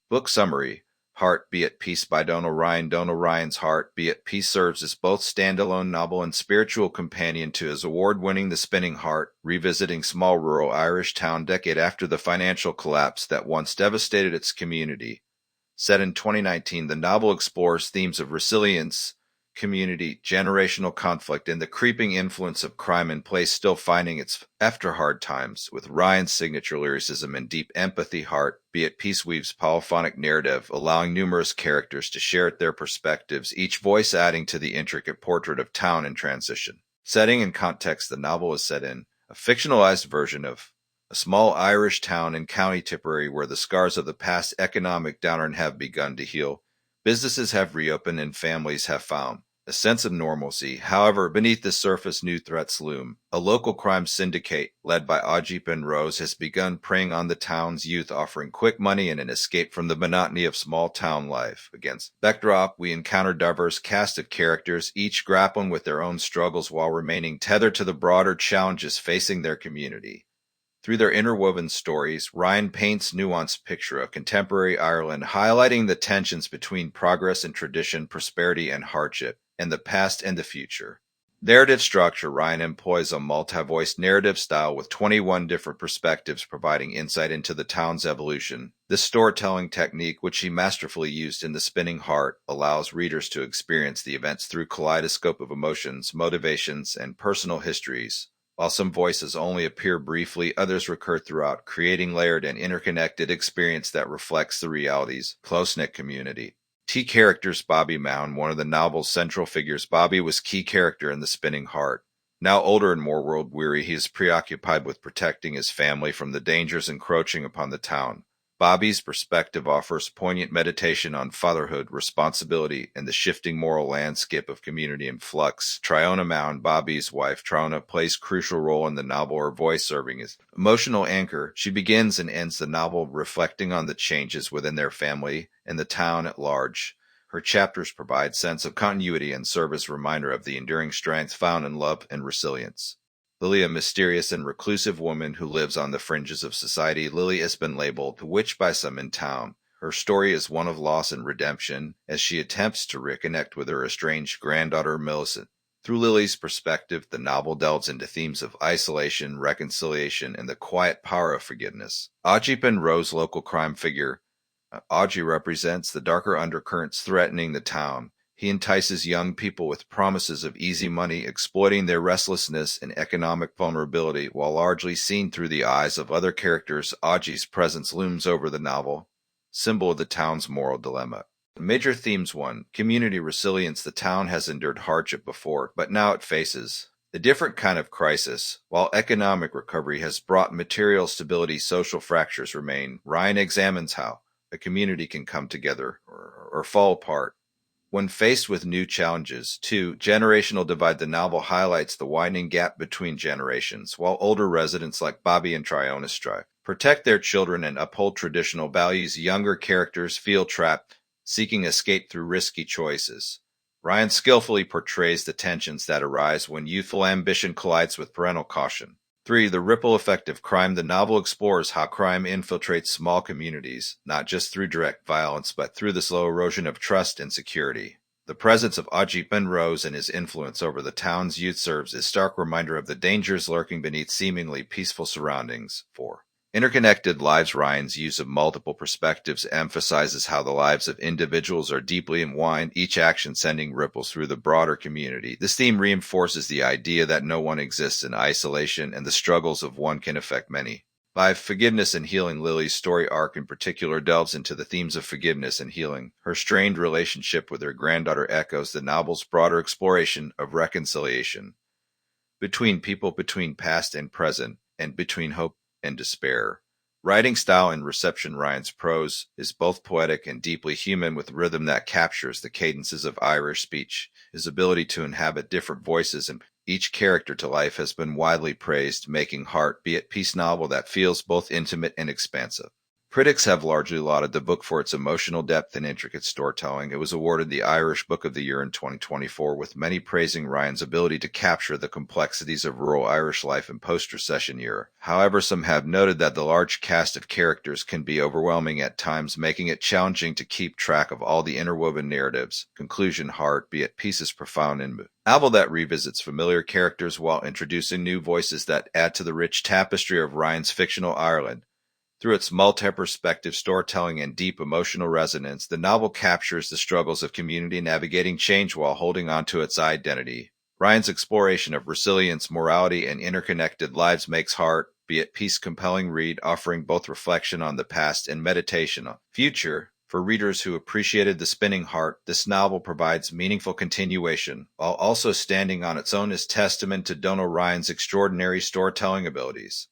Book summary. Heart, Be at Peace by Donal Ryan. Donal Ryan's Heart, Be at Peace serves as both standalone novel and spiritual companion to his award-winning The Spinning Heart, revisiting small rural Irish town decade after the financial collapse that once devastated its community. Set in 2019, the novel explores themes of resilience, community, generational conflict, and the creeping influence of crime in place still finding its after hard times. With Ryan's signature lyricism and deep empathy, Heart, Be at Peace weaves polyphonic narrative, allowing numerous characters to share their perspectives, each voice adding to the intricate portrait of town in transition. Setting and context. The novel is set in a fictionalized version of a small Irish town in County Tipperary where the scars of the past economic downturn have begun to heal. Businesses have reopened and families have found a sense of normalcy. However, beneath the surface, new threats loom. A local crime syndicate, led by Audrey Penrose, has begun preying on the town's youth, offering quick money and an escape from the monotony of small-town life. Against backdrop, we encounter diverse cast of characters, each grappling with their own struggles while remaining tethered to the broader challenges facing their community. Through their interwoven stories, Ryan paints a nuanced picture of contemporary Ireland, highlighting the tensions between progress and tradition, prosperity and hardship, and the past and the future. Narrative structure. Ryan employs a multi-voice narrative style with 21 different perspectives providing insight into the town's evolution. This storytelling technique, which he masterfully used in The Spinning Heart, allows readers to experience the events through a kaleidoscope of emotions, motivations, and personal histories. While some voices only appear briefly, others recur throughout, creating layered and interconnected experience that reflects the reality's close-knit community. Key characters. Bobby Mound, one of the novel's central figures. Bobby was key character in The Spinning Heart. Now older and more world-weary, he is preoccupied with protecting his family from the dangers encroaching upon the town. Bobby's perspective offers poignant meditation on fatherhood, responsibility, and the shifting moral landscape of community in flux. Triona Mound, Bobby's wife, Triona plays a crucial role in the novel, her voice serving as emotional anchor. She begins and ends the novel reflecting on the changes within their family and the town at large. Her chapters provide sense of continuity and serve as a reminder of the enduring strength found in love and resilience. Lily, a mysterious and reclusive woman who lives on the fringes of society. Lily has been labeled the witch by some in town. Her story is one of loss and redemption as she attempts to reconnect with her estranged granddaughter Millicent. Through Lily's perspective, the novel delves into themes of isolation, reconciliation, and the quiet power of forgiveness. Audrey Penrose, local crime figure. Audrey represents the darker undercurrents threatening the town. He entices young people with promises of easy money, exploiting their restlessness and economic vulnerability. While largely seen through the eyes of other characters, Audrey's presence looms over the novel, symbol of the town's moral dilemma. Major themes. 1. Community resilience. The town has endured hardship before, but now it faces a different kind of crisis. While economic recovery has brought material stability, social fractures remain. Ryan examines how a community can come together or fall apart when faced with new challenges. 2. Generational divide. The novel highlights the widening gap between generations. While older residents like Bobby and Triona strive to protect their children and uphold traditional values, younger characters feel trapped, seeking escape through risky choices. Ryan skillfully portrays the tensions that arise when youthful ambition collides with parental caution. 3. The ripple effect of crime. The novel explores how crime infiltrates small communities, not just through direct violence, but through the slow erosion of trust and security. The presence of Audrey Penrose and his influence over the town's youth serves as a stark reminder of the dangers lurking beneath seemingly peaceful surroundings. 4. Interconnected lives. Ryan's use of multiple perspectives emphasizes how the lives of individuals are deeply entwined, each action sending ripples through the broader community. This theme reinforces the idea that no one exists in isolation and the struggles of one can affect many. 5. Forgiveness and healing. Lily's story arc in particular delves into the themes of forgiveness and healing. Her strained relationship with her granddaughter echoes the novel's broader exploration of reconciliation between people, between past and present, and between hope and despair. Writing style and reception. Ryan's prose is both poetic and deeply human, with rhythm that captures the cadences of Irish speech. His ability to inhabit different voices and each character to life has been widely praised, making Heart, Be at Peace novel that feels both intimate and expansive. Critics have largely lauded the book for its emotional depth and intricate storytelling. It was awarded the Irish Book of the Year in 2024, with many praising Ryan's ability to capture the complexities of rural Irish life in post-recession era. However, some have noted that the large cast of characters can be overwhelming at times, making it challenging to keep track of all the interwoven narratives. Conclusion: Heart Be at Peace is profound and novel that revisits familiar characters while introducing new voices that add to the rich tapestry of Ryan's fictional Ireland. Through its multi-perspective storytelling and deep emotional resonance, the novel captures the struggles of community navigating change while holding on to its identity. Ryan's exploration of resilience, morality, and interconnected lives makes Heart Be at Peace compelling read, offering both reflection on the past and meditation on the future. For readers who appreciated the spinning heart, this novel provides meaningful continuation, while also standing on its own as testament to Donal Ryan's extraordinary storytelling abilities.